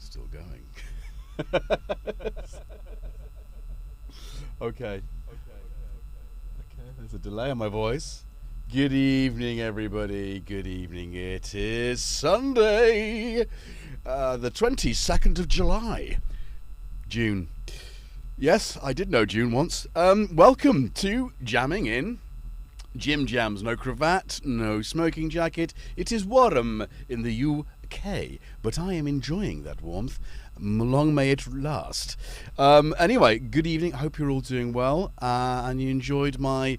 Still going. Okay. There's a delay on my voice. Good evening, everybody. Good evening. It is Sunday, the 22nd of July. June. Yes, I did know June once. Welcome to Jamming in Jimjams. No cravat, no smoking jacket. It is warm in the UK, but I am enjoying that warmth. Long may it last. Anyway, good evening. I hope you're all doing well, and you enjoyed my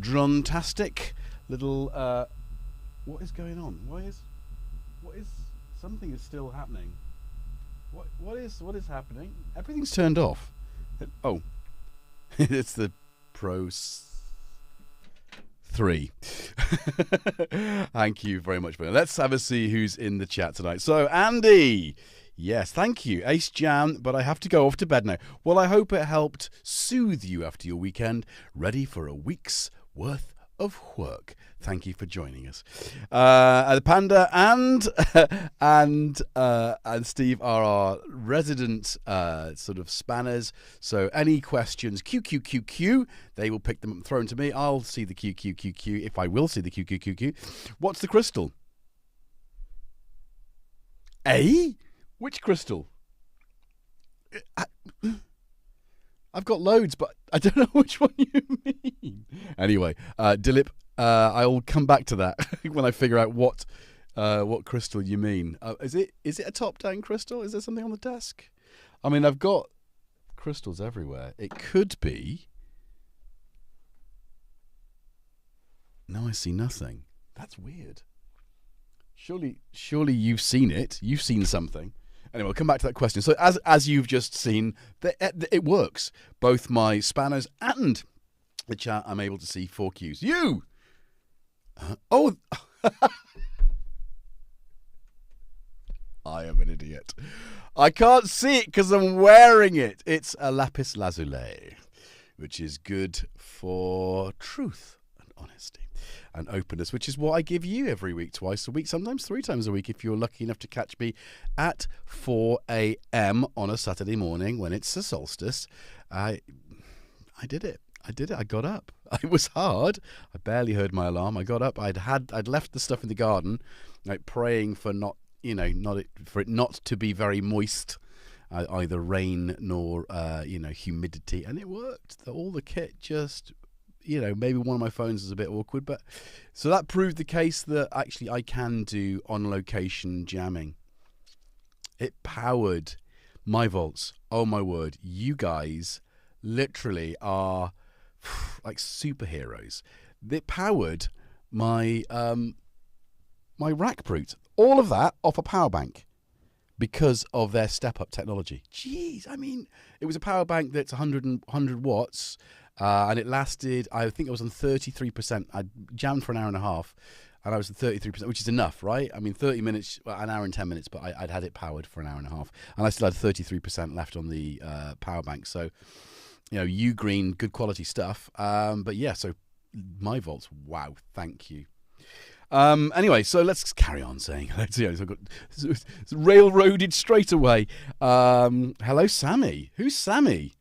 druntastic little. What is going on? What is? Something is still happening. What is happening? Everything's turned off. Oh, it's the Pro 3. Thank you very much, Ben. Let's have a see who's in the chat tonight. So, Andy. Yes, thank you. Ace Jam, but I have to go off to bed now. Well, I hope it helped soothe you after your weekend, ready for a week's worth of work. Thank you for joining us. The Panda and Steve are our resident sort of spanners. So any questions, QQQQ, they will pick them up and throw them to me. I'll see the QQQQ if I will see the QQQQ. What's the crystal? A? Which crystal? I've got loads, but I don't know which one you mean. Anyway, Dilip, I'll come back to that when I figure out what crystal you mean. Is it a top-down crystal? Is there something on the desk? I mean, I've got crystals everywhere. It could be. No, I see nothing. That's weird. Surely you've seen it. You've seen something. Anyway, we'll come back to that question. So as you've just seen, it works. Both my spanners and the chat, I'm able to see 4 Qs. You! Oh! I am an idiot. I can't see it because I'm wearing it. It's a lapis lazuli, which is good for truth and honesty and openness, which is what I give you every week, twice a week, sometimes 3 times a week if you're lucky enough to catch me at 4 a.m. on a Saturday morning when it's a solstice. I did it. I got up. It was hard. I barely heard my alarm. I got up. I'd left the stuff in the garden, like praying for for it not to be very moist, either rain nor humidity, and it worked. All the kit just. Maybe one of my phones is a bit awkward, but so that proved the case that actually I can do on-location jamming. It powered my vaults. Oh my word, you guys literally are like superheroes. It powered my my rack brute. All of that off a power bank because of their step-up technology. Jeez, I mean, it was a power bank that's 100 watts. And it lasted, I think I was on 33%. I jammed for an hour and a half, and I was at 33%, which is enough, right? I mean, 30 minutes, an hour and 10 minutes, but I'd had it powered for an hour and a half. And I still had 33% left on the power bank. So, Ugreen, good quality stuff. But yeah, so my vaults, wow, thank you. Anyway, so let's carry on saying hello to you. So I got railroaded straight away. Hello, Sammy. Who's Sammy?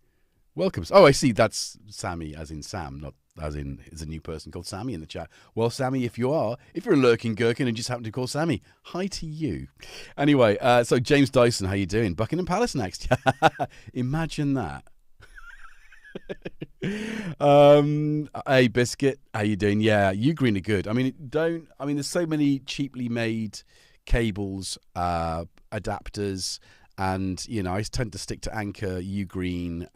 Welcome. Oh, I see. That's Sammy as in Sam, not as in is a new person called Sammy in the chat. Well, Sammy, if you're a lurking gherkin and just happen to call Sammy, hi to you. Anyway, so James Dyson, how you doing? Buckingham Palace next. Imagine that. Hey, Biscuit, how you doing? Yeah, Ugreen are good. I mean, there's so many cheaply made cables, adapters. And, I tend to stick to Anchor, Ugreen.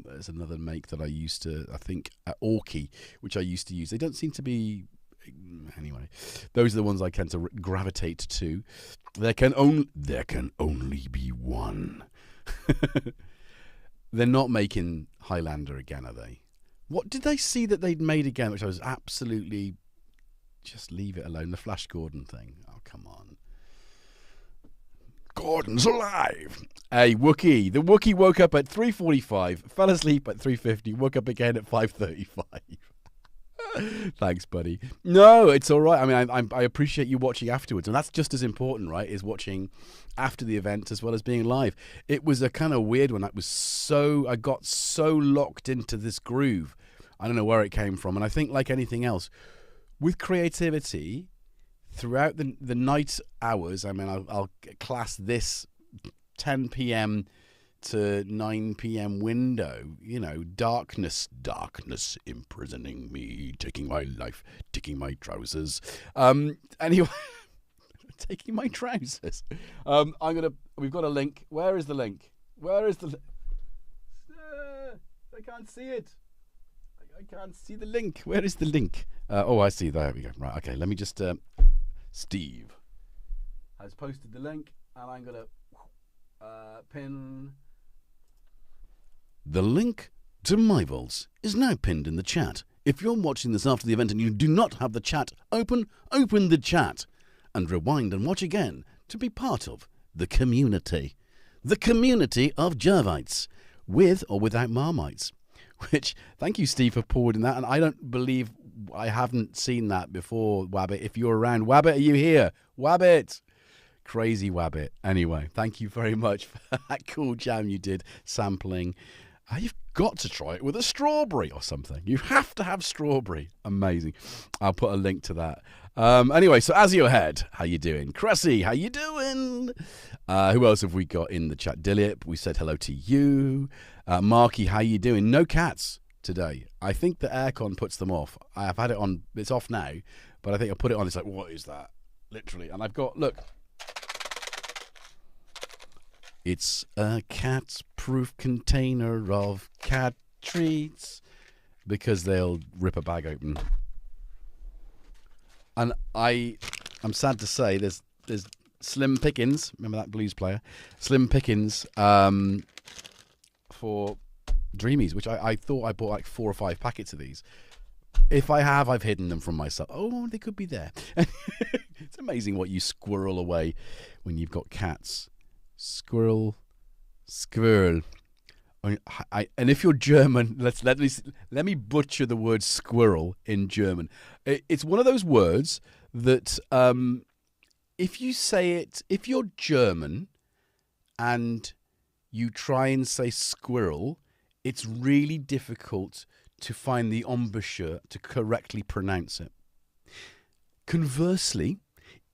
There's another make that I used to, I think, Orky, which I used to use. They don't seem to be, anyway, those are the ones I tend to gravitate to. There can only be one. They're not making Highlander again, are they? What did they see that they'd made again, which I was absolutely, just leave it alone, the Flash Gordon thing. Oh, come on. Gordon's alive. Hey, Wookie. The Wookie woke up at 3:45, fell asleep at 3:50, woke up again at 5:35. Thanks, buddy. No, it's all right. I mean, I appreciate you watching afterwards, and that's just as important, right? Is watching after the event as well as being live. It was a kind of weird one. I got so locked into this groove. I don't know where it came from, and I think like anything else, with creativity throughout the night hours. I mean, I'll class this 10 p.m. to 9 p.m. window, you know, darkness imprisoning me, taking my life, taking my trousers. Anyway, taking my trousers. We've got a link. Where is the link? I can't see it. I can't see the link. Where is the link? I see. There we go. Right. Okay. Let me just. Steve has posted the link, and I'm gonna pin. The link to my vaults is now pinned in the chat. If you're watching this after the event and you do not have the chat open the chat and rewind and watch again to be part of the community. The community of Jervites, with or without Marmites. Which, thank you, Steve, for forwarding that. And I don't believe I haven't seen that before, Wabbit. If you're around, Wabbit, are you here? Wabbit! Crazy Wabbit. Anyway, thank you very much for that cool jam you did sampling. You've got to try it with a strawberry or something. You have to have strawberry. Amazing. I'll put a link to that. Anyway, so as you're ahead, how you doing? Cressy, how you doing? Who else have we got in the chat? Dilip, we said hello to you. Marky, how you doing? No cats today. I think the aircon puts them off. I've had it on. It's off now, but I think I put it on. It's like, what is that? Literally. And I've got, look. It's a cat-proof container of cat treats, because they'll rip a bag open. And I'm sad to say there's slim pickings. Remember that blues player? Slim pickings for Dreamies, which I thought I bought like 4 or 5 packets of these. If I have, I've hidden them from myself. Oh, they could be there. It's amazing what you squirrel away when you've got cats. Squirrel. And if you're German, let me butcher the word squirrel in German. It's one of those words that if you say it, if you're German and you try and say squirrel, it's really difficult to find the embouchure to correctly pronounce it. Conversely,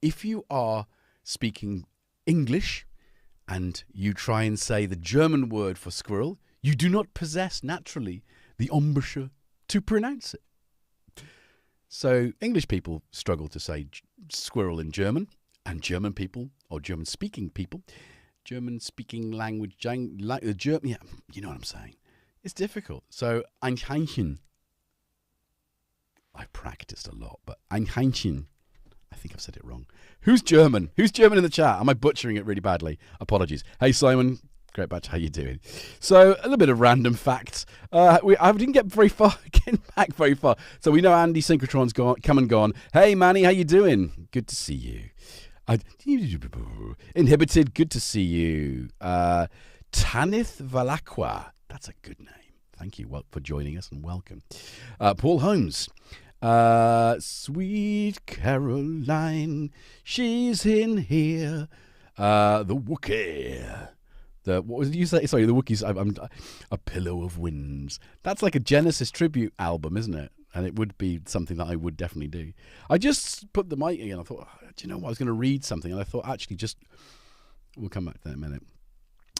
if you are speaking English and you try and say the German word for squirrel, you do not possess naturally the embouchure to pronounce it. So English people struggle to say squirrel in German, and German people, or German-speaking people, German-speaking language, German, yeah, you know what I'm saying. It's difficult. So Einheinchen, I practiced a lot, but Einheinchen, I think I've said it wrong. Who's German? Who's German in the chat? Am I butchering it really badly? Apologies. Hey, Simon. Great batch. How you doing? So, a little bit of random facts. I didn't get getting back very far. So, we know Andy Synchrotron's come and gone. Hey, Manny. How you doing? Good to see you. Inhibited. Good to see you. Tanith Valakwa. That's a good name. Thank you for joining us and welcome. Paul Holmes. Sweet Caroline, she's in here. The Wookiee. What was you say? Sorry, the Wookiees. I'm a pillow of winds. That's like a Genesis tribute album, isn't it? And it would be something that I would definitely do. I just put the mic in. I thought, do you know what? I was going to read something, and I thought, actually, we'll come back to that in a minute.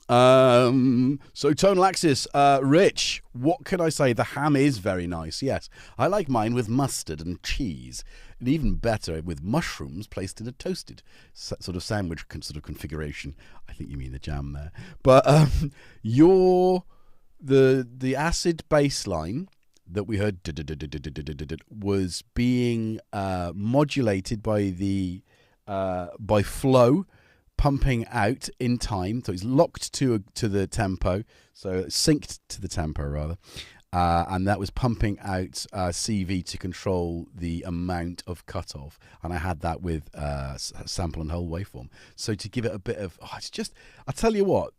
So tonal axis, Rich, what can I say? The ham is very nice. Yes, I like mine with mustard and cheese, and even better with mushrooms placed in a toasted sort of sandwich sort of configuration. I think you mean the jam there. But the acid bass line that we heard was being modulated by flow, pumping out in time, so it's locked to the tempo, so synced to the tempo rather, and that was pumping out CV to control the amount of cutoff, and I had that with sample and hold waveform. So to give it a bit of, it's just, I tell you what,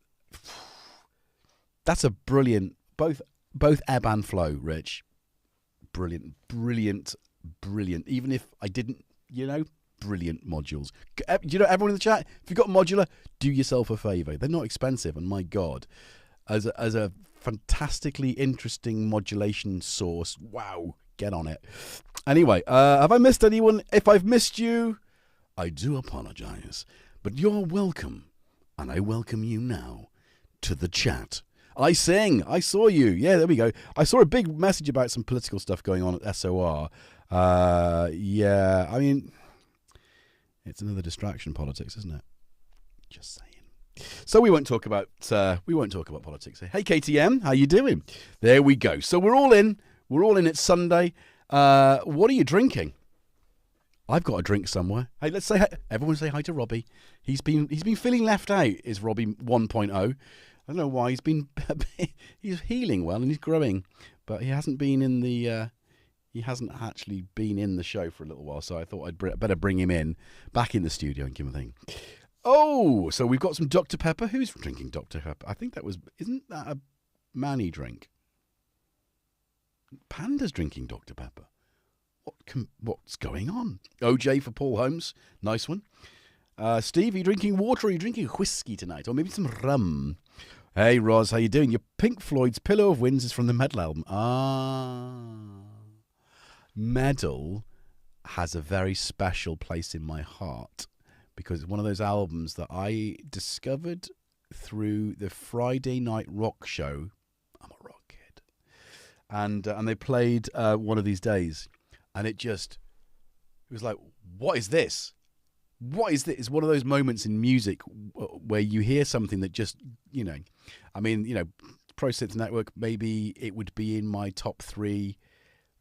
that's a brilliant both ebb and flow, Rich. brilliant, brilliant, brilliant. Even if I didn't, brilliant modules. Everyone in the chat, if you've got modular, do yourself a favour. They're not expensive, and my God, as a fantastically interesting modulation source, wow, get on it. Anyway, have I missed anyone? If I've missed you, I do apologise. But you're welcome, and I welcome you now to the chat. I sing. I saw you. Yeah, there we go. I saw a big message about some political stuff going on at SOR. Yeah, I mean, it's another distraction, politics, isn't it? Just saying. So we won't talk about politics here. Hey KTM, how you doing? There we go. So we're all in. We're all in. It's Sunday. What are you drinking? I've got a drink somewhere. Hey, let's say hi. Everyone say hi to Robbie. He's been feeling left out. Is Robbie 1.0? I don't know why. He's healing well and he's growing, but he hasn't been in the. He hasn't actually been in the show for a little while, so I thought I'd better bring him in back in the studio and give him a thing. Oh, so we've got some Dr. Pepper. Who's drinking Dr. Pepper? I think isn't that a Manny drink? Panda's drinking Dr. Pepper. What's going on? OJ for Paul Holmes. Nice one. Steve, are you drinking water or are you drinking whiskey tonight? Or maybe some rum? Hey, Roz, how you doing? Your Pink Floyd's Pillow of Winds is from the Medal album. Medal has a very special place in my heart because it's one of those albums that I discovered through the Friday night rock show. I'm a rock kid. And they played One of These Days. And it was like, what is this? What is this? It's one of those moments in music where you hear something that just, Pro Synth Network, maybe it would be in my top 3,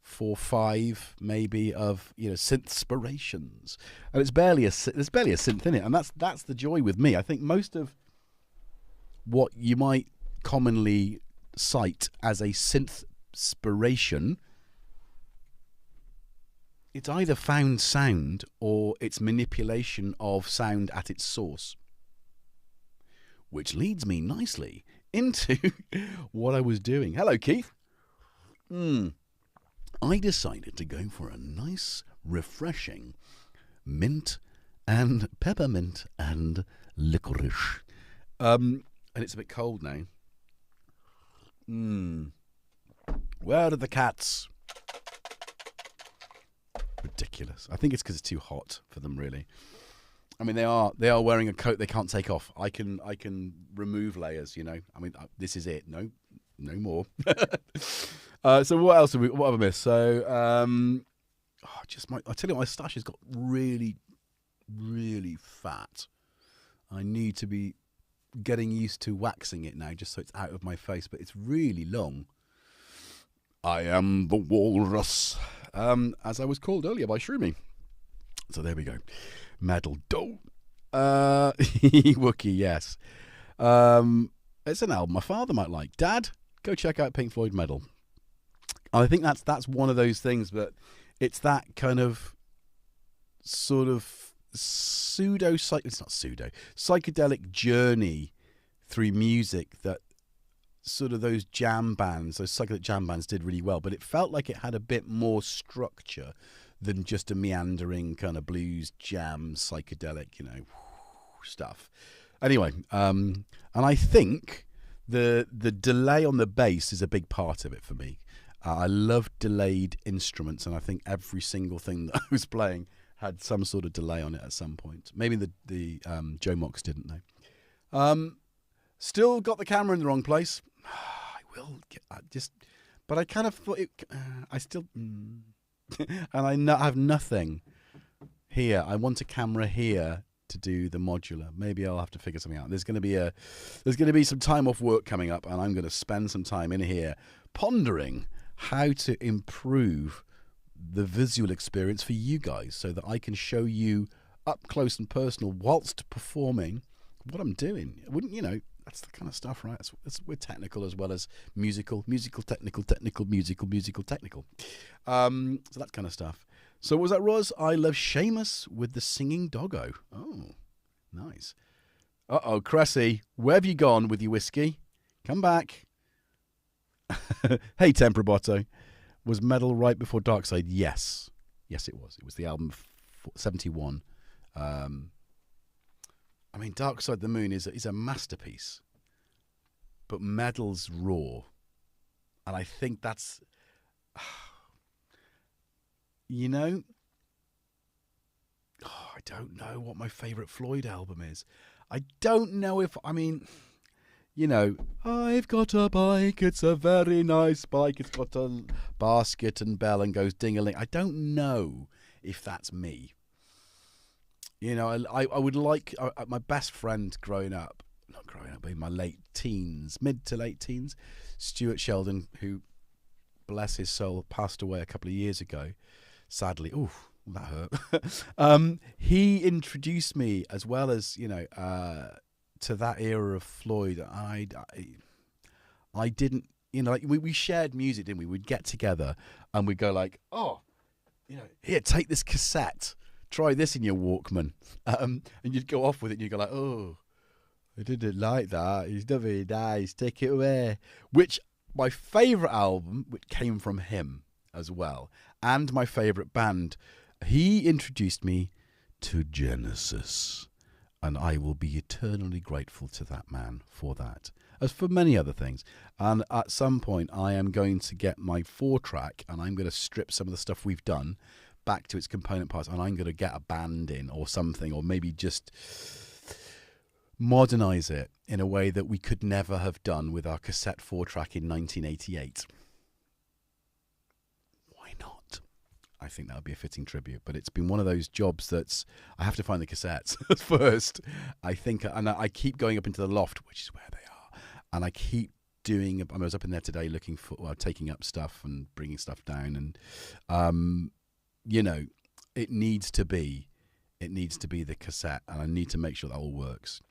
4, 5, maybe of synthspirations, and there's barely a synth in it, and that's the joy with me. I think most of what you might commonly cite as a synthspiration, it's either found sound or it's manipulation of sound at its source, which leads me nicely into what I was doing. Hello, Keith. I decided to go for a nice, refreshing mint and peppermint and licorice. And it's a bit cold now. Where are the cats? Ridiculous. I think it's because it's too hot for them, really. I mean, they are wearing a coat they can't take off. I can remove layers, I mean, this is it. No more. So what else what have I missed? So I tell you, my stash has got really, really fat. I need to be getting used to waxing it now, just so it's out of my face. But it's really long. I am the walrus, as I was called earlier by Shroomy. So there we go. Medal dough. Wookie, yes. It's an album my father might like. Dad, go check out Pink Floyd Medal. I think that's one of those things, but it's that kind of sort of psychedelic journey through music that sort of those psychedelic jam bands did really well, but it felt like it had a bit more structure than just a meandering kind of blues jam psychedelic, stuff. Anyway, and I think the delay on the bass is a big part of it for me. I love delayed instruments, and I think every single thing that I was playing had some sort of delay on it at some point. Maybe the Joe Mox didn't though. Still got the camera in the wrong place. I will but I kind of thought I still, and I have nothing here. I want a camera here to do the modular. Maybe I'll have to figure something out. There's going to be some time off work coming up, and I'm going to spend some time in here pondering how to improve the visual experience for you guys so that I can show you up close and personal whilst performing what I'm doing. Wouldn't that's the kind of stuff, right? We're technical as well as musical, technical, musical, technical. So that kind of stuff. So what was that, Roz? I love Seamus with the singing doggo. Oh, nice. Uh-oh, Cressy, where have you gone with your whiskey? Come back. Hey, Temperabotto. Was Metal right before Dark Side? Yes. Yes, it was. It was the album 71. I mean, Dark Side of the Moon is a masterpiece. But Metal's raw. And I think that's... You know... Oh, I don't know what my favourite Floyd album is. I don't know if... I mean... You know, I've got a bike, it's a very nice bike, it's got a basket and bell and goes ding-a-ling. I don't know if that's me. You know, I would like, my best friend not growing up, but in my late teens, mid to late teens, Stuart Sheldon, who, bless his soul, passed away a couple of years ago, sadly. Ooh, that hurt. He introduced me, as well as, you know, to that era of Floyd. I didn't, you know, like we shared music, didn't we? We'd get together and we'd go like, oh, you know, here, take this cassette, try this in your Walkman, and you'd go off with it and you'd go like, oh, I didn't like that, it's not very nice, take it away. Which, my favourite album, which came from him as well, and my favourite band, he introduced me to Genesis. And I will be eternally grateful to that man for that, as for many other things. And at some point, I am going to get my 4-track, and I'm going to strip some of the stuff we've done back to its component parts, and I'm going to get a band in or something, or maybe just modernize it in a way that we could never have done with our cassette 4-track in 1988. Why not? I think that would be a fitting tribute, but it's been one of those jobs that's, I have to find the cassettes first. I think, and I keep going up into the loft, which is where they are, and I keep doing, I was up in there today looking for, well, taking up stuff and bringing stuff down, and you know, it needs to be the cassette, and I need to make sure that all works.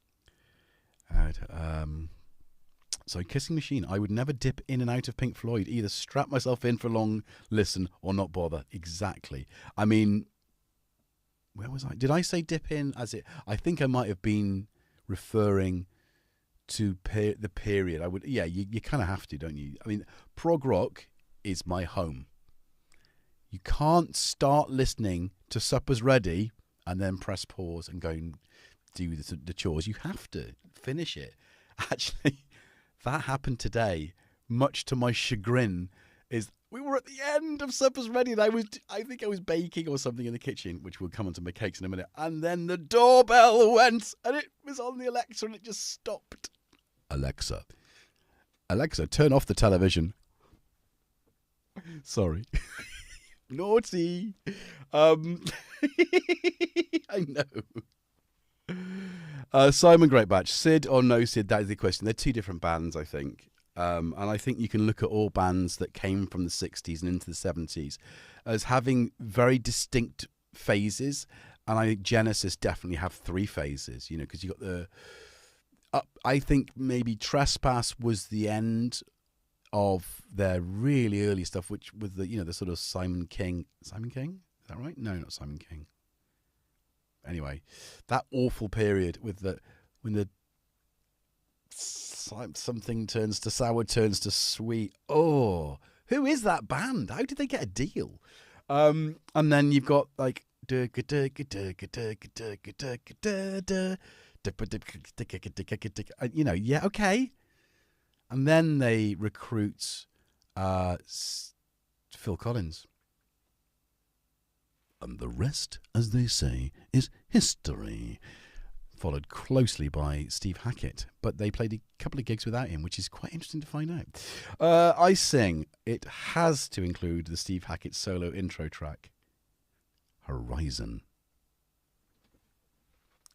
So Kissing Machine, I would never dip in and out of Pink Floyd, either strap myself in for a long listen or not bother. Exactly. I mean, where was I? Did I say dip in as it? I think I might have been referring to the period. I would, yeah, you kind of have to, don't you? I mean, prog rock is my home. You can't start listening to Supper's Ready and then press pause and go and do the chores. You have to finish it. Actually, that happened today, much to my chagrin. Is we were at the end of Supper's Ready, and I think I was baking or something in the kitchen, which we'll come on to my cakes in a minute, and then the doorbell went, and it was on the Alexa, and it just stopped. Alexa, turn off the television. Sorry. Naughty. I know. Simon Greatbatch, Sid or no Sid, that is the question. They're two different bands, I think. And I think you can look at all bands that came from the 60s and into the 70s as having very distinct phases. And I think Genesis definitely have 3 phases, you know, because you got the... I think maybe Trespass was the end of their really early stuff, which with the, you know, the sort of Simon King. Simon King? Is that right? No, not Simon King. Anyway, that awful period with when the something turns to sour, turns to sweet. Oh, who is that band? How did they get a deal? And then you've got like, you know, yeah, okay. And then they recruit Phil Collins. And the rest, as they say, is history. Followed closely by Steve Hackett. But they played a couple of gigs without him, which is quite interesting to find out. I Sing. It has to include the Steve Hackett solo intro track, Horizon.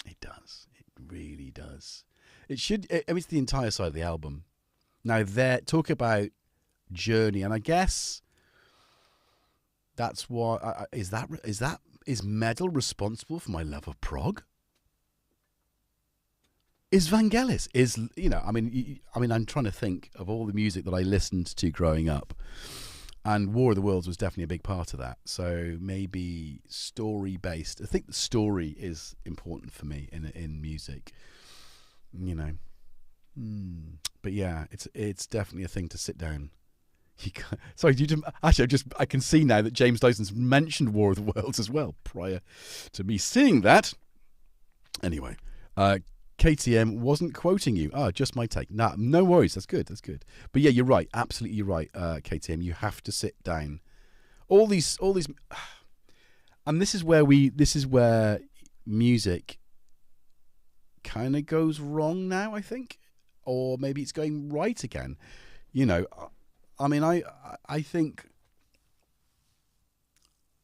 It does. It really does. It should. I mean, it's the entire side of the album. Now, talk about journey, and I guess that's why is metal responsible for my love of prog? Is Vangelis? You know? I mean, I'm trying to think of all the music that I listened to growing up, and War of the Worlds was definitely a big part of that. So maybe story based. I think the story is important for me in music. You know. But yeah, it's definitely a thing to sit down. Sorry, actually, I can see now that James Dyson's mentioned War of the Worlds as well prior to me seeing that. Anyway, KTM wasn't quoting you. Just my take. Nah, no worries. That's good. But yeah, you're right. Absolutely, you're right. KTM, you have to sit down. All these, and this is where music kind of goes wrong now, I think, or maybe it's going right again. You know, I mean, I think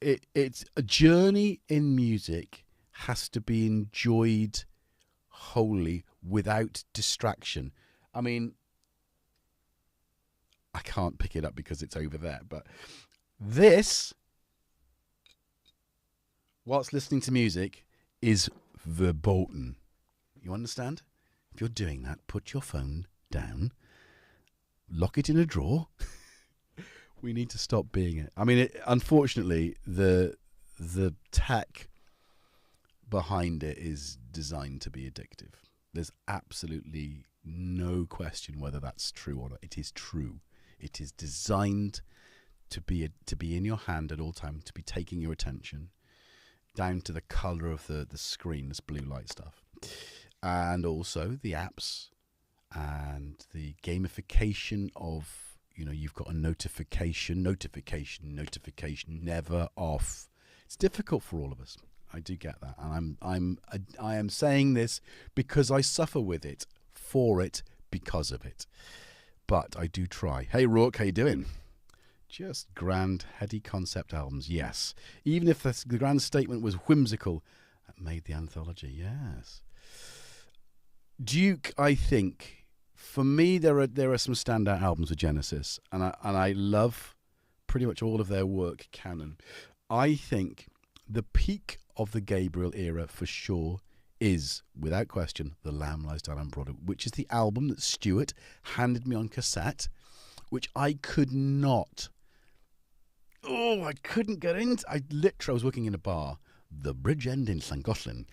it's a journey in music has to be enjoyed wholly without distraction. I mean, I can't pick it up because it's over there, but this, whilst listening to music, is verboten. You understand? If you're doing that, put your phone down, lock it in a drawer. We need to stop being it. I mean, unfortunately, the tech behind it is designed to be addictive. There's absolutely no question whether that's true or not. It is true. It is designed to be in your hand at all times, to be taking your attention, down to the color of the screen, this blue light stuff, and also the apps and the gamification of, you know, you've got a notification, never off. It's difficult for all of us. I do get that, and I am saying this because I suffer with it, for it, because of it. But I do try. Hey Rourke, how you doing? Just grand, heady concept albums, yes. Even if the grand statement was whimsical, that made the anthology, yes. Duke, I think, for me, there are some standout albums with Genesis, and I love pretty much all of their work canon. I think the peak of the Gabriel era for sure is, without question, The Lamb Lies Down on Broadway, which is the album that Stuart handed me on cassette, which I could not. I couldn't get into. I was working in a bar, the Bridge End in Llangollen.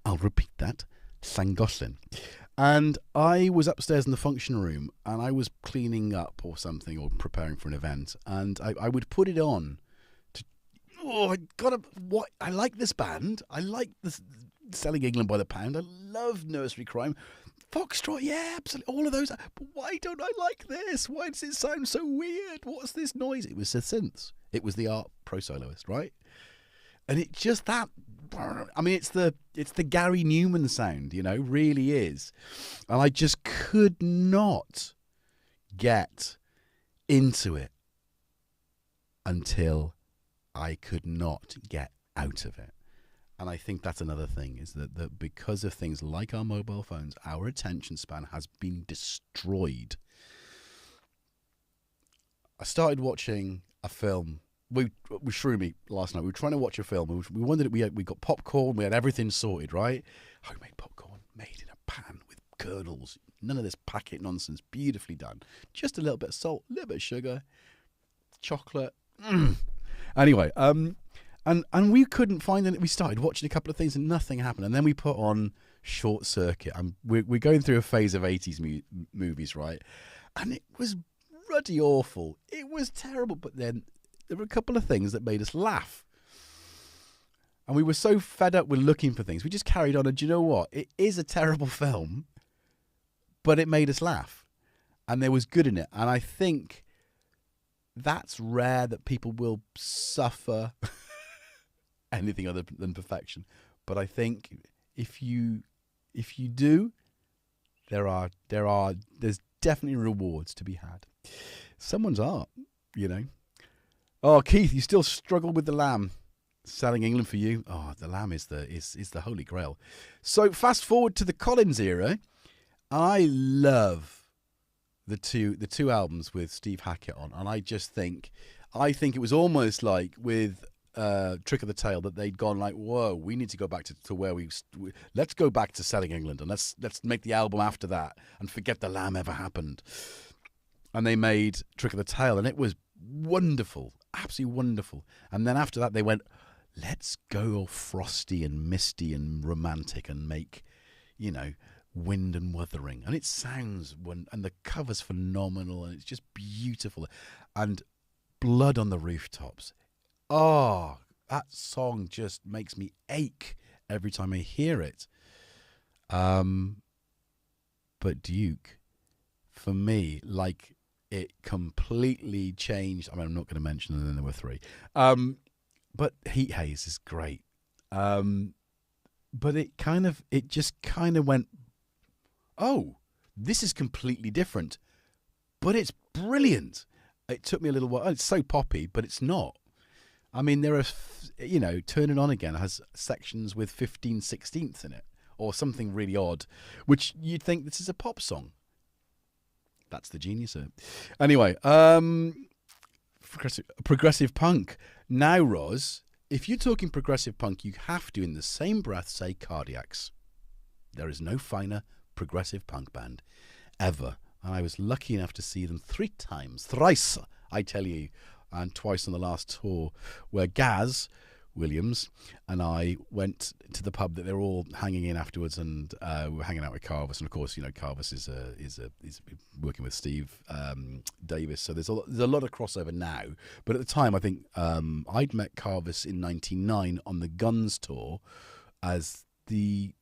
I'll repeat that, Llangollen. And I was upstairs in the function room, and I was cleaning up or something, or preparing for an event, and I would put it on. I like this band. I like this Selling England by the Pound. I love Nursery Crime. Foxtrot, yeah, absolutely, all of those. But why don't I like this? Why does it sound so weird? What's this noise? It was the synths. It was the Art Pro soloist, right? And it just that. I mean, it's the Gary Newman sound, you know, really is. And I just could not get into it until I could not get out of it. And I think that's another thing, is that because of things like our mobile phones, our attention span has been destroyed. I started watching a film with Shroomy last night. We were trying to watch a film. We wondered, we got popcorn, we had everything sorted, right? Homemade popcorn, made in a pan with kernels. None of this packet nonsense. Beautifully done. Just a little bit of salt, a little bit of sugar, chocolate. Anyway, and we couldn't find it. We started watching a couple of things and nothing happened. And then we put on Short Circuit. And we're going through a phase of 80s movies, right? And it was ruddy awful. It was terrible. But then there were a couple of things that made us laugh. And we were so fed up with looking for things. We just carried on. And do you know what? It is a terrible film, but it made us laugh. And there was good in it. And I think that's rare, that people will suffer anything other than perfection. But I think if you do, there's definitely rewards to be had. Someone's art, you know. Oh, Keith, you still struggle with the Lamb. Selling England for you. Oh, the Lamb is the holy grail. So fast forward to the Collins era. I love the two albums with Steve Hackett on, and I think it was almost like with Trick of the Tail, that they'd gone like, whoa, we need to go back to where let's go back to Selling England, and let's make the album after that and forget the Lamb ever happened. And they made Trick of the Tail, and it was wonderful, absolutely wonderful. And then after that they went, let's go all frosty and misty and romantic and make, you know, Wind and Wuthering, and it sounds and the cover's phenomenal, and it's just beautiful. And Blood on the Rooftops. Oh, that song just makes me ache every time I hear it. But Duke, for me, like, it completely changed. I mean, I'm not going to mention them, there were three. But Heat Haze is great. But it just kind of went, oh, this is completely different, but it's brilliant. It took me a little while. It's so poppy, but it's not. I mean, there are, Turn It On Again has sections with 15/16ths in it, or something really odd, which you'd think this is a pop song. That's the genius of it. Anyway, progressive punk. Now, Roz, if you're talking progressive punk, you have to, in the same breath, say Cardiacs. There is no finer progressive punk band ever. And I was lucky enough to see them thrice, I tell you, and twice on the last tour, where Gaz Williams and I went to the pub that they were all hanging in afterwards, and we were hanging out with Carvis. And of course, Carvis is working with Steve Davis, so there's a lot of crossover now. But at the time, I think I'd met Carvis in '99 on the Guns tour as the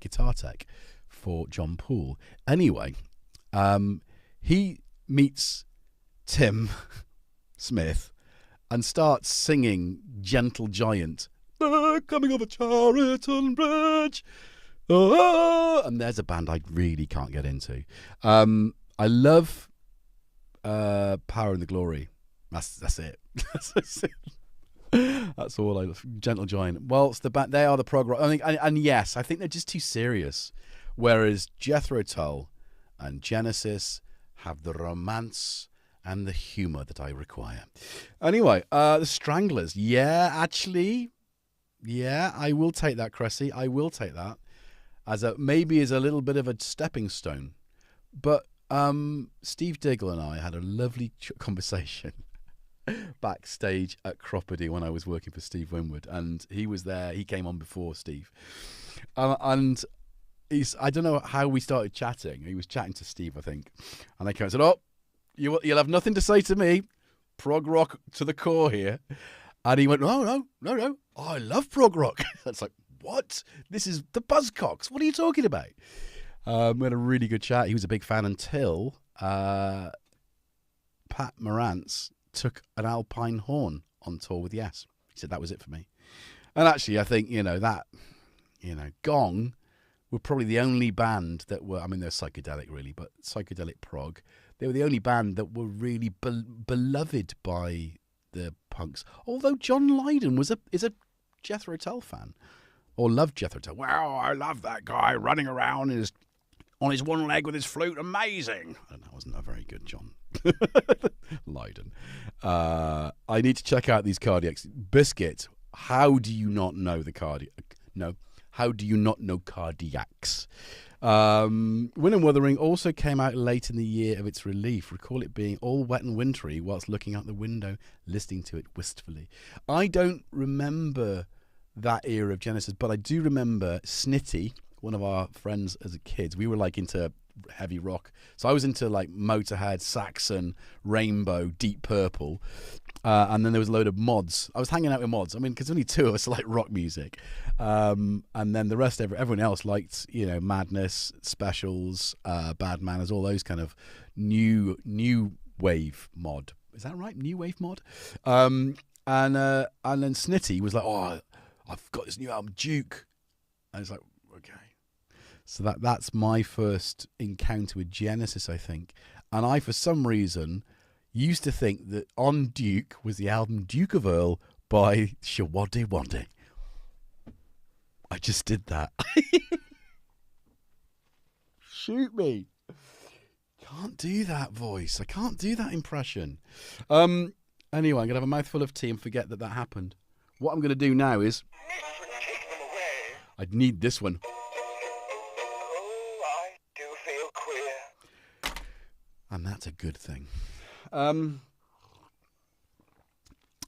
guitar tech for John Poole. Anyway, he meets Tim Smith and starts singing Gentle Giant, coming over Chariton Bridge. Oh, and there's a band I really can't get into. I love Power and the Glory. That's it. That's it. That's all I love. Gentle Giant. Well, it's the band. They are the prog rock. I think, and yes, I think they're just too serious. Whereas Jethro Tull and Genesis have the romance and the humour that I require. Anyway, the Stranglers. Yeah, actually, I will take that, Cressy. I will take that as maybe as a little bit of a stepping stone. But Steve Diggle and I had a lovely conversation backstage at Cropperdy when I was working for Steve Winwood, and he was there. He came on before Steve, and I don't know how we started chatting. He was chatting to Steve, I think, and I came and said, "Oh, you'll have nothing to say to me. Prog rock to the core here." And he went, "No. Oh, I love prog rock." It's like, what? This is the Buzzcocks. What are you talking about? We had a really good chat. He was a big fan until Pat Morantz took an Alpine horn on tour with Yes. He said that was it for me. And actually, I think, Gong were probably the only band that were, I mean, they're psychedelic really, but psychedelic prog. They were the only band that were really beloved by the punks. Although John Lydon is a Jethro Tull fan, or loved Jethro Tull. Well, I love that guy running around on his one leg with his flute. Amazing. I don't know, wasn't that very good, John Lydon. I need to check out these Cardiacs. Biscuit, how do you not know the Cardiac? No. How do you not know Cardiacs? Wind and Wuthering also came out late in the year of its release. Recall it being all wet and wintry whilst looking out the window, listening to it wistfully. I don't remember that era of Genesis, but I do remember Snitty, one of our friends as a kid. We were like into heavy rock. So I was into like Motorhead, Saxon, Rainbow, Deep Purple. And then there was a load of mods. I was hanging out with mods. I mean, because only two of us like rock music. And then the rest, everyone else liked, Madness, Specials, Bad Manners, all those kind of new wave mod. Is that right? New wave mod? And then Snitty was like, "Oh, I've got this new album, Duke." And I was like, okay. So that's my first encounter with Genesis, I think. And I, for some reason, used to think that on Duke was the album Duke of Earl by Shawaddy Waddy. I just did that. Shoot me. Can't do that voice. I can't do that impression. Anyway, I'm going to have a mouthful of tea and forget that happened. What I'm going to do now is I'd need this one. Oh, I do feel queer. And that's a good thing.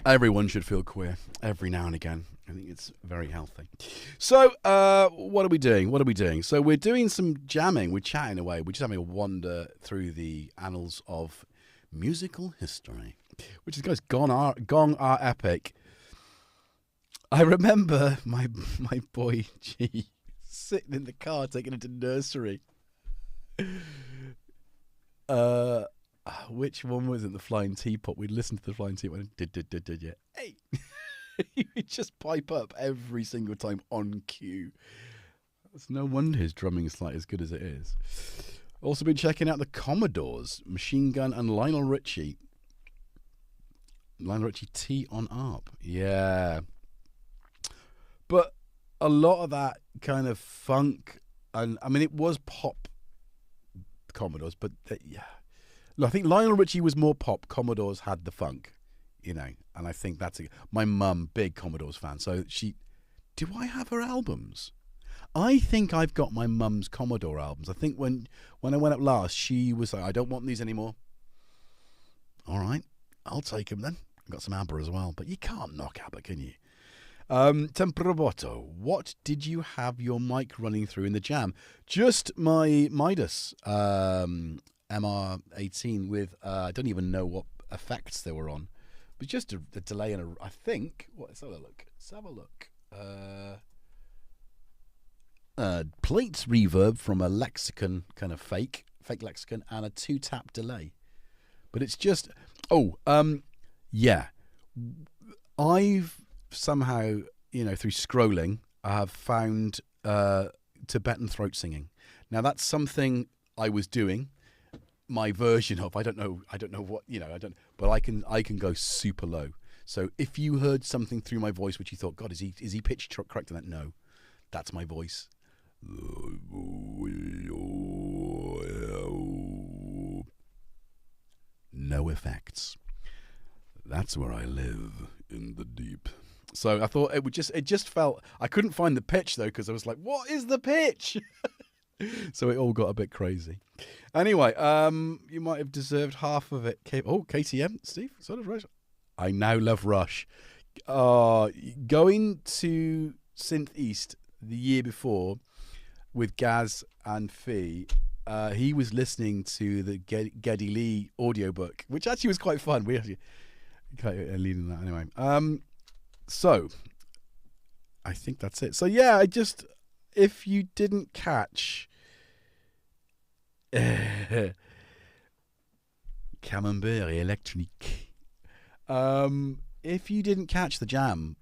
Everyone should feel queer every now and again. I think it's very healthy. So, what are we doing? What are we doing? So we're doing some jamming. We're chatting away. We're just having a wander through the annals of musical history, which is, guys, gone are epic. I remember my boy G sitting in the car taking it to nursery. Which one was it? The Flying Teapot. We'd listen to the Flying Teapot and did yeah. Hey. He'd just pipe up every single time on cue. It's no wonder his drumming is like as good as it is. Also been checking out the Commodores, Machine Gun and Lionel Richie. Lionel Richie T on ARP. Yeah. But a lot of that kind of funk, and I mean, it was pop Commodores, but yeah. Look, I think Lionel Richie was more pop. Commodores had the funk, you know, and I think that's my mum, big Commodores fan. So do I have her albums? I think I've got my mum's Commodore albums. I think when I went up last, she was like, I don't want these anymore. All right, I'll take them then. I've got some ABBA as well, but you can't knock ABBA, can you? Temperoboto, what did you have your mic running through in the jam? Just my Midas MR18 with, I don't even know what effects they were on. But just a delay and I think, let's have a look. Plates reverb from a lexicon, kind of fake lexicon, and a 2-tap delay. But it's just, yeah. I've somehow, through scrolling, I have found Tibetan throat singing. Now that's something I was doing, my version of. I don't know what, but I can go super low. So if you heard something through my voice which you thought, God, is he pitched correct in that? No, that's my voice. No effects. That's where I live, in the deep. So I thought it just felt, I couldn't find the pitch though, because I was like, what is the pitch? So it all got a bit crazy. Anyway, you might have deserved half of it. KTM, Steve, sort of Rush. I now love Rush. Going to Synth East the year before with Gaz and Fee, he was listening to the Geddy Lee audiobook, which actually was quite fun. We actually leading that anyway. So I think that's it. So yeah, if you didn't catch Camembert électronique, if you didn't catch the jam,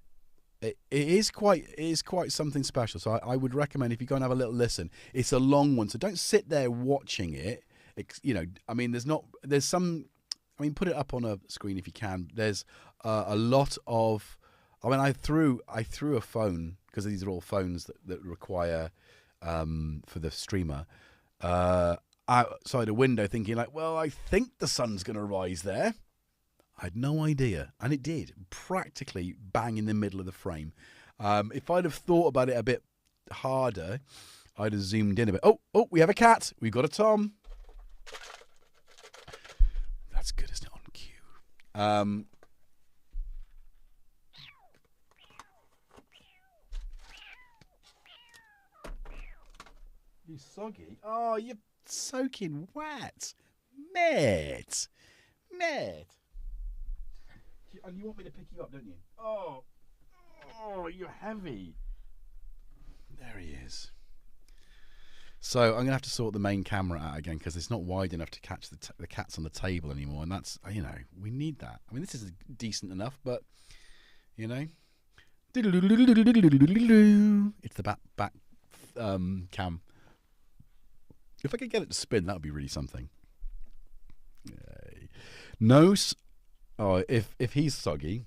it is quite something special. So I would recommend, if you go and have a little listen. It's a long one, so don't sit there watching it. Put it up on a screen if you can. There's a lot of. I threw a phone, because these are all phones that require for the streamer, outside a window, thinking like, well, I think the sun's going to rise there. I had no idea, and it did, practically bang in the middle of the frame. If I'd have thought about it a bit harder, I'd have zoomed in a bit. Oh, we have a cat. We've got a Tom. That's good, isn't it, on cue? You soggy? Oh, you're soaking wet. Mate. And you want me to pick you up, don't you? Oh, you're heavy. There he is. So I'm going to have to sort the main camera out again, because it's not wide enough to catch the cats on the table anymore. And that's, we need that. I mean, this is decent enough, but, it's the back cam. If I could get it to spin, that would be really something. Yay. If he's soggy,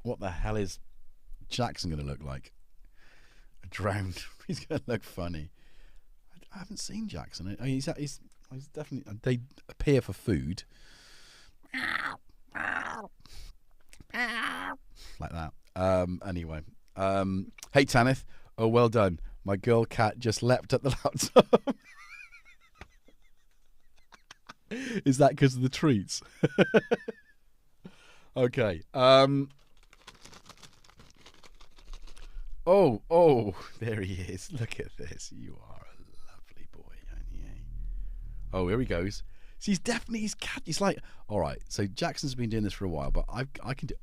what the hell is Jackson going to look like? Drowned. He's going to look funny. I haven't seen Jackson. He's definitely. They appear for food. Like that. Anyway. Hey, Tanith. Oh, well done. My girl cat just leapt at the laptop. Is that because of the treats? Okay. Oh, there he is. Look at this. You are a lovely boy, aren't you? Oh, here he goes. See, he's like, all right, so Jackson's been doing this for a while, but I can do...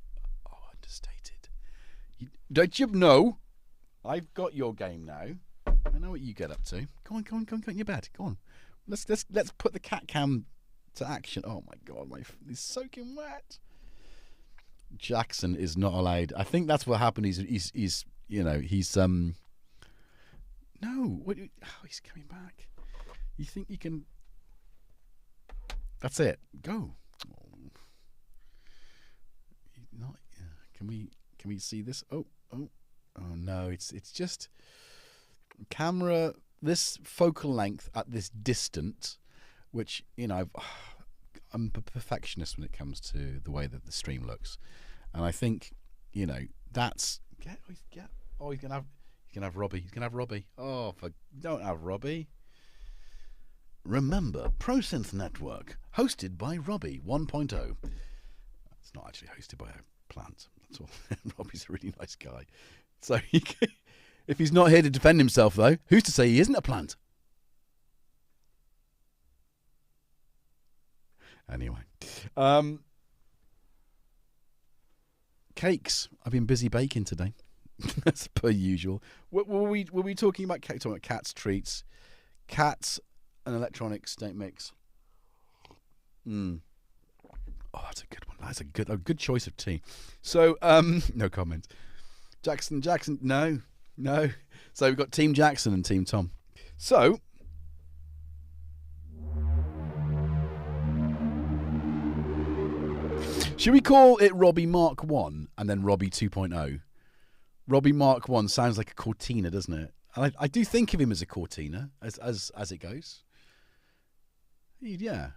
Oh, understated. Don't you know? I've got your game now. I know what you get up to. Go on in your bed. Go on. Let's put the cat cam to action. Oh my God, he's soaking wet. Jackson is not allowed. I think that's what happened. He's no. What? Oh, he's coming back. You think you can? That's it. Go. Oh. Not. Can we see this? Oh no. It's just camera. This focal length at this distance, which I'm a perfectionist when it comes to the way that the stream looks, and I think that's he's gonna have Robbie. He's gonna have Robbie. Oh, don't have Robbie. Remember, ProSynth Network, hosted by Robbie 1.0. It's not actually hosted by a plant. That's all. Robbie's a really nice guy. So if he's not here to defend himself, though, who's to say he isn't a plant? Anyway, cakes. I've been busy baking today, as per usual. Were we talking about cake? Talking about cats, treats, cats, and electronics don't mix. Oh, that's a good one. That's a good choice of tea. So, no comment. Jackson, no. So we've got Team Jackson and Team Tom. So. Should we call it Robbie Mark 1 and then Robbie 2.0? Robbie Mark 1 sounds like a Cortina, doesn't it? And I do think of him as a Cortina, as it goes. Yeah.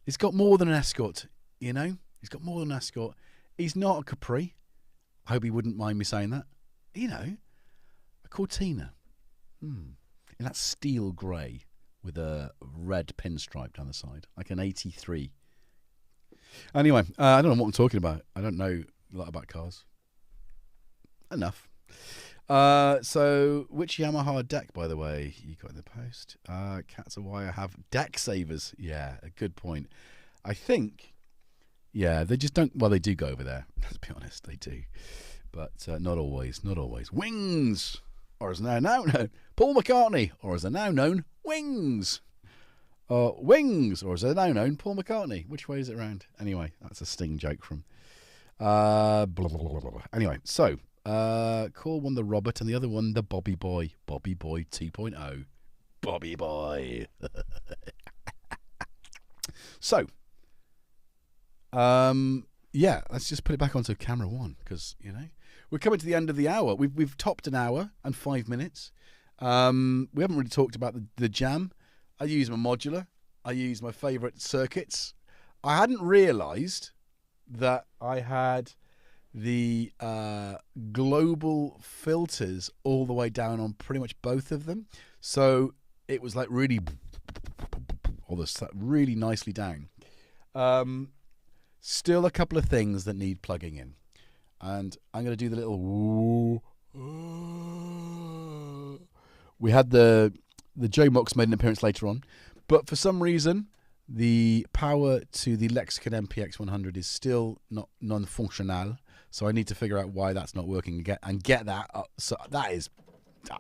He's got more than an Escort, He's got more than an Escort. He's not a Capri. I hope he wouldn't mind me saying that. A Cortina. In that steel grey with a red pinstripe down the side, like an 83. Anyway, I don't know what I'm talking about. I don't know a lot about cars. Enough. So, which Yamaha deck, by the way, you got in the post? Cats of Wire have deck savers. Yeah, a good point. I think, they just don't... Well, they do go over there. Let's be honest, they do. But not always. Wings! Or as now known, Paul McCartney. Or as are now known, Wings! Wings, or as they're now known, Paul McCartney. Which way is it round? Anyway, that's a Sting joke from... blah, blah, blah, blah. Anyway, so, call one the Robert and the other one the Bobby Boy. Bobby Boy 2.0. Bobby Boy. So, let's just put it back onto camera 1, because, we're coming to the end of the hour. We've topped an hour and 5 minutes. We haven't really talked about the jam. I use my modular. I use my favourite circuits. I hadn't realised that I had the global filters all the way down on pretty much both of them. So it was like really, all this really nicely down. Still a couple of things that need plugging in. And I'm going to do the little... We had the Joe Mox made an appearance later on, but for some reason the power to the Lexicon MPX 100 is still not non-functional, so I need to figure out why that's not working and get that up. So that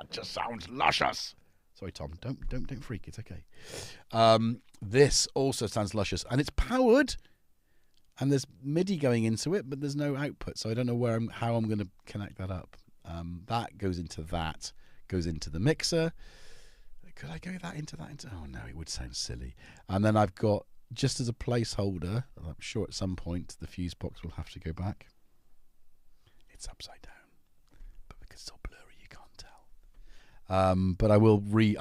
just sounds luscious. Sorry, Tom, don't freak. It's okay. This also sounds luscious, and it's powered, and there's MIDI going into it, but there's no output, so I don't know how I'm going to connect that up. That goes into the mixer. Could I go into that? Oh no, it would sound silly. And then I've got, just as a placeholder, I'm sure at some point the fuse box will have to go back. It's upside down, but because it's all blurry, you can't tell. But I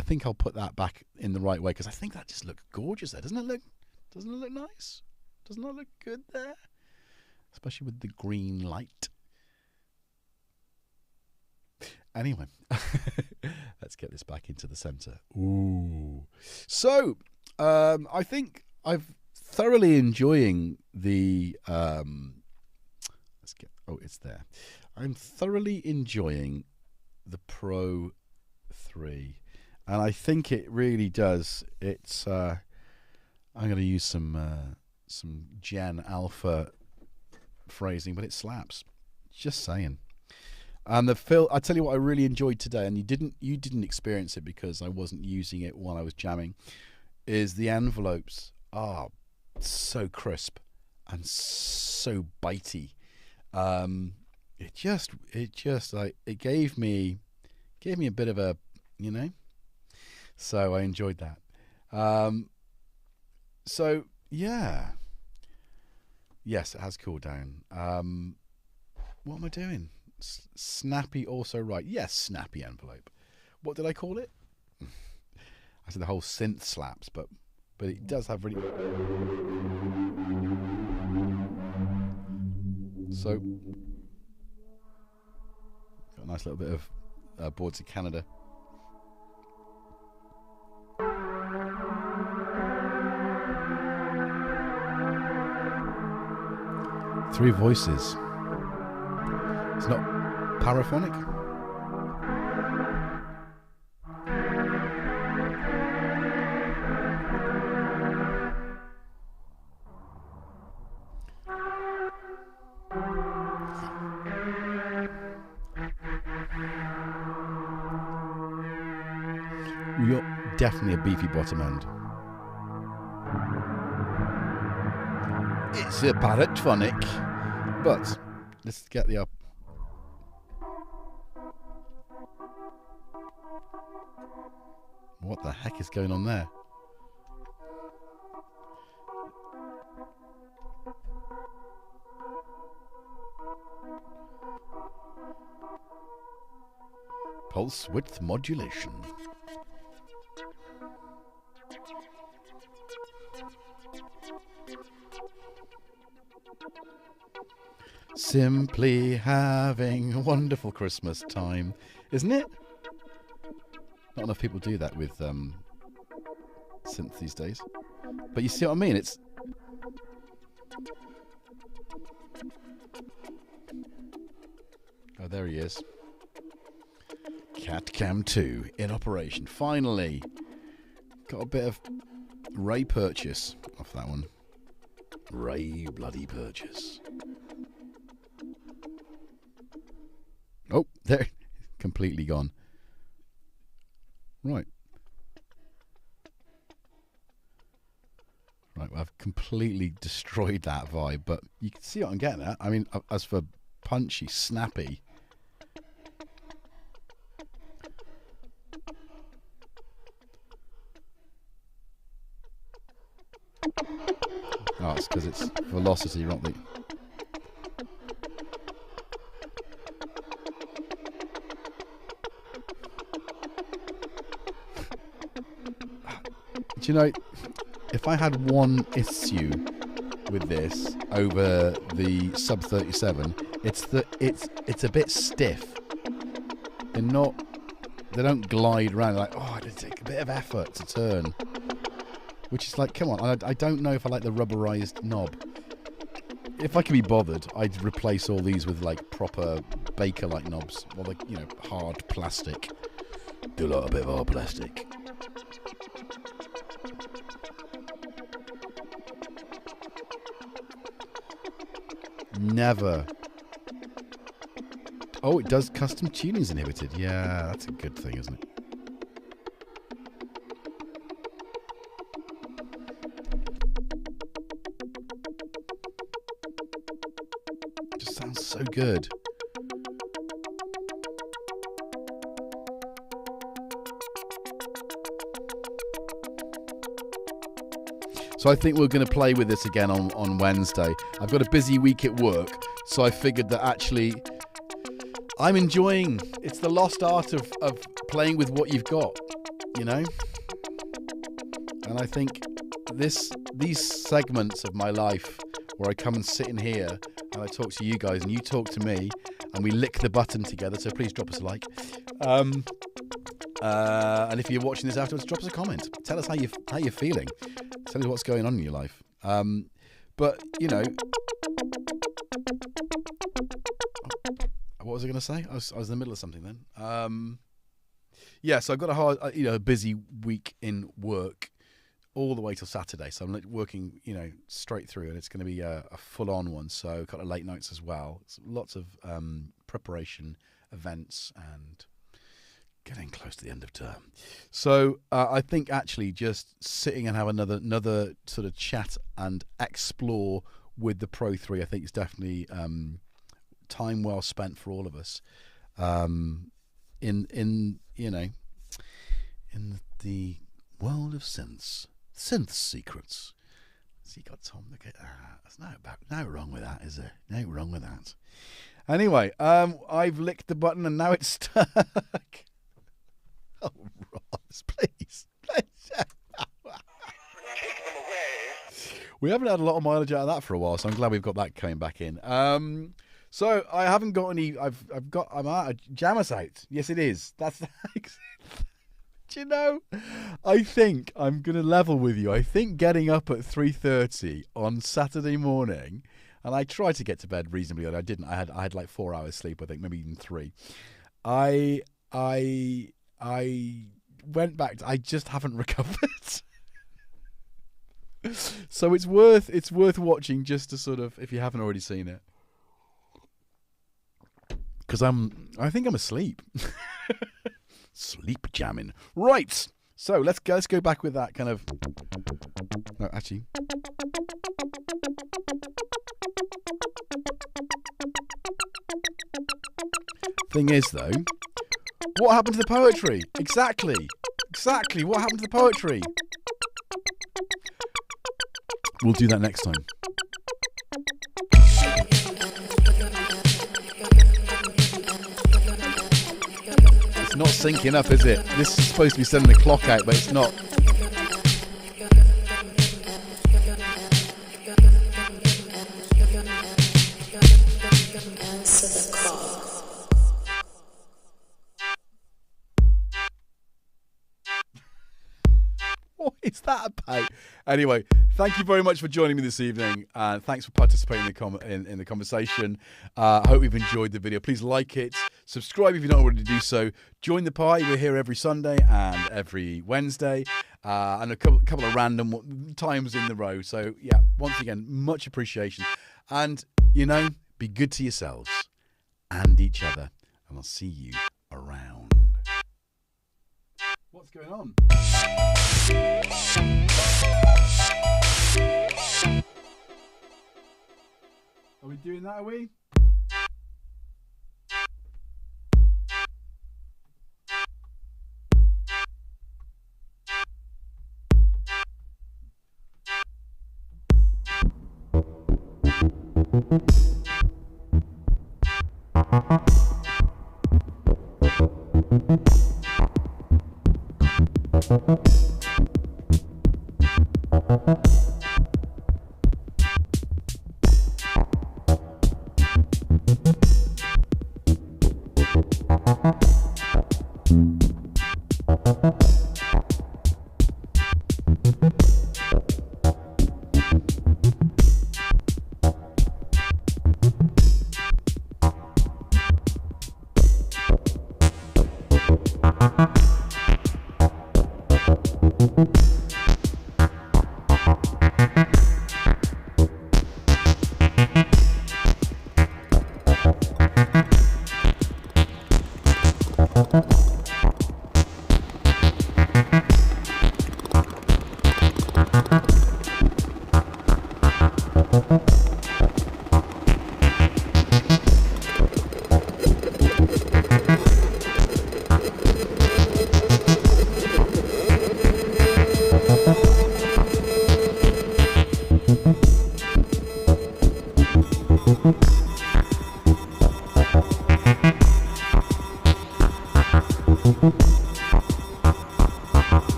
think I'll put that back in the right way, because I think that just looks gorgeous there. Doesn't it look nice? Doesn't it look good there? Especially with the green light. Anyway, let's get this back into the center. Ooh. So, I think I've thoroughly enjoying the it's there. I'm thoroughly enjoying the Pro 3, and I think it really does. It's I'm going to use some Gen Alpha phrasing, but it slaps. Just saying. And I tell you what I really enjoyed today, and you didn't experience it because I wasn't using it while I was jamming, is the envelopes are so crisp and so bitey. It gave me a bit of a, so I enjoyed that. So yeah, yes, it has cooled down. What am I doing? Snappy also right. Yes, snappy envelope. What did I call it? I said the whole synth slaps, but it does have really. So got a nice little bit of Boards of Canada. Three voices. It's not paraphonic. You're definitely a beefy bottom end. It's a paraphonic, but let's get the up. What the heck is going on there? Pulse width modulation. Simply having a wonderful Christmas time, isn't it? Not enough people do that with synth these days. But you see what I mean? It's oh, there he is. Cat Cam 2 in operation. Finally, got a bit of Ray purchase off that one. Ray bloody purchase. Oh, there, completely gone. Right. Right, well, I've completely destroyed that vibe, but you can see what I'm getting at. I mean, as for punchy, snappy. Oh, it's because it's velocity, not the... Do you know, if I had one issue with this over the sub 37, it's a bit stiff. They don't glide around like, oh, it take a bit of effort to turn. Which is like, come on, I don't know if I like the rubberized knob. If I can be bothered, I'd replace all these with like proper Baker-like knobs, or like, hard plastic. Do like a bit of hard plastic. Never. Oh, it does custom tuning's inhibited. Yeah, that's a good thing, isn't it? Just sounds so good. So I think we're going to play with this again on Wednesday. I've got a busy week at work, so I figured that actually I'm enjoying, it's the lost art of playing with what you've got, And I think these segments of my life where I come and sit in here and I talk to you guys and you talk to me and we lick the button together, so please drop us a like. And if you're watching this afterwards, drop us a comment. Tell us how you're feeling. Tell us what's going on in your life. But, you know, what was I going to say? I was in the middle of something then. Yeah, so I've got a busy week in work all the way till Saturday. So I'm working, you know, straight through, and it's going to be a full-on one. So a couple of late nights as well. It's lots of preparation, events, and getting close to the end of term. So I think actually just sitting and have another sort of chat and explore with the Pro 3, I think is definitely time well spent for all of us. In the world of synth secrets. So you got Tom. Look at that. There's no wrong with that, is there? No wrong with that. Anyway, I've licked the button and now it's stuck. Oh, Ross, please. We haven't had a lot of mileage out of that for a while, so I'm glad we've got that coming back in. So I haven't got any. I'm out of Jammers out. Yes, it is. That's. Do you know? I think I'm gonna level with you. I think getting up at 3:30 on Saturday morning, and I tried to get to bed reasonably early. I didn't. I had like 4 hours sleep. I think maybe even 3. I went back. I just haven't recovered. So it's worth watching just to sort of, if you haven't already seen it. Because I think I'm asleep. Sleep jamming. Right. So let's go back with that kind of. No, actually. Thing is, though, what happened to the poetry? Exactly. What happened to the poetry? We'll do that next time. It's not syncing up, is it? This is supposed to be sending the clock out, but it's not. What is that about? Anyway, thank you very much for joining me this evening. Thanks for participating in the conversation. I hope you've enjoyed the video. Please like it. Subscribe if you don't already do so. Join the pie. We're here every Sunday and every Wednesday. And a couple of random times in the row. So, yeah, once again, much appreciation. And, you know, be good to yourselves and each other. And I'll see you around. What's going on? Are we doing that, are we?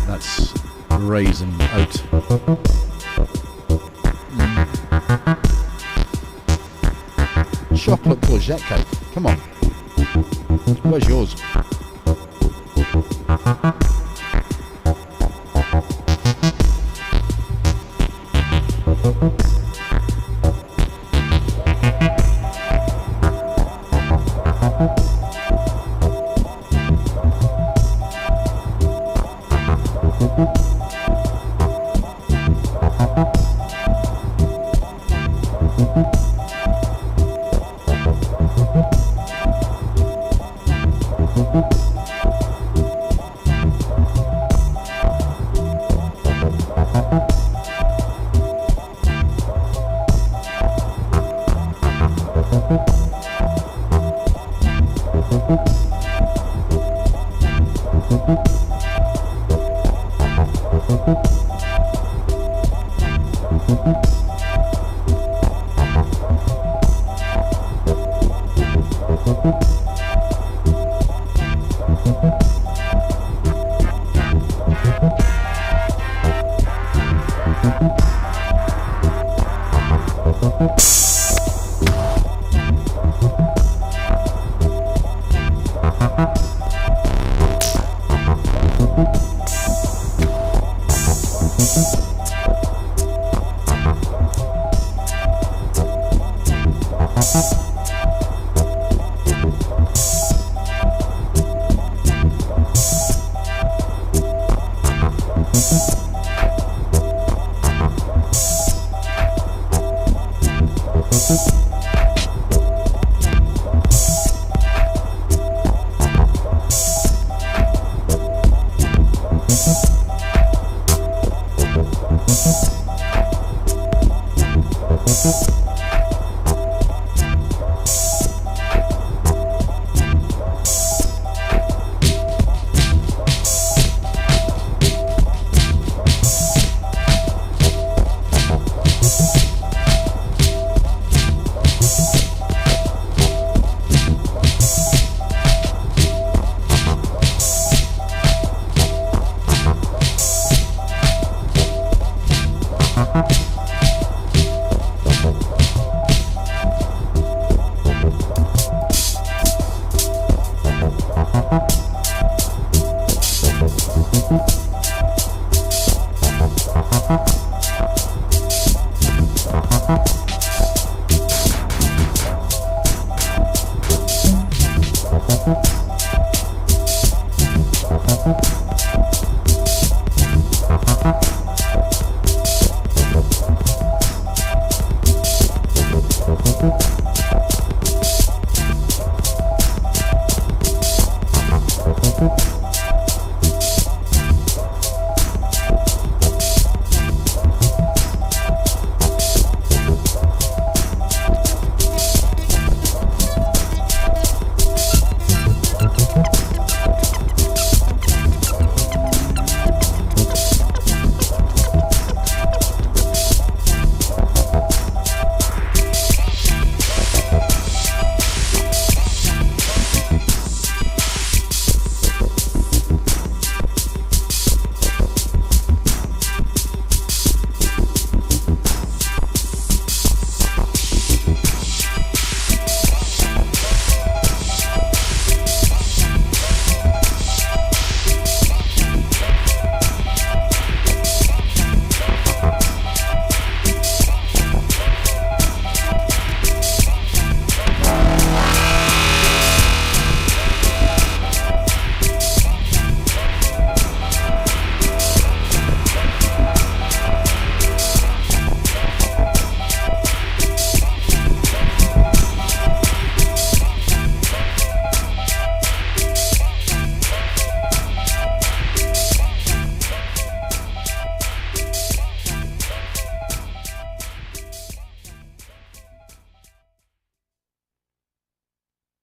That's raisin oat. Chocolate courgette cake. Come on. Where's yours?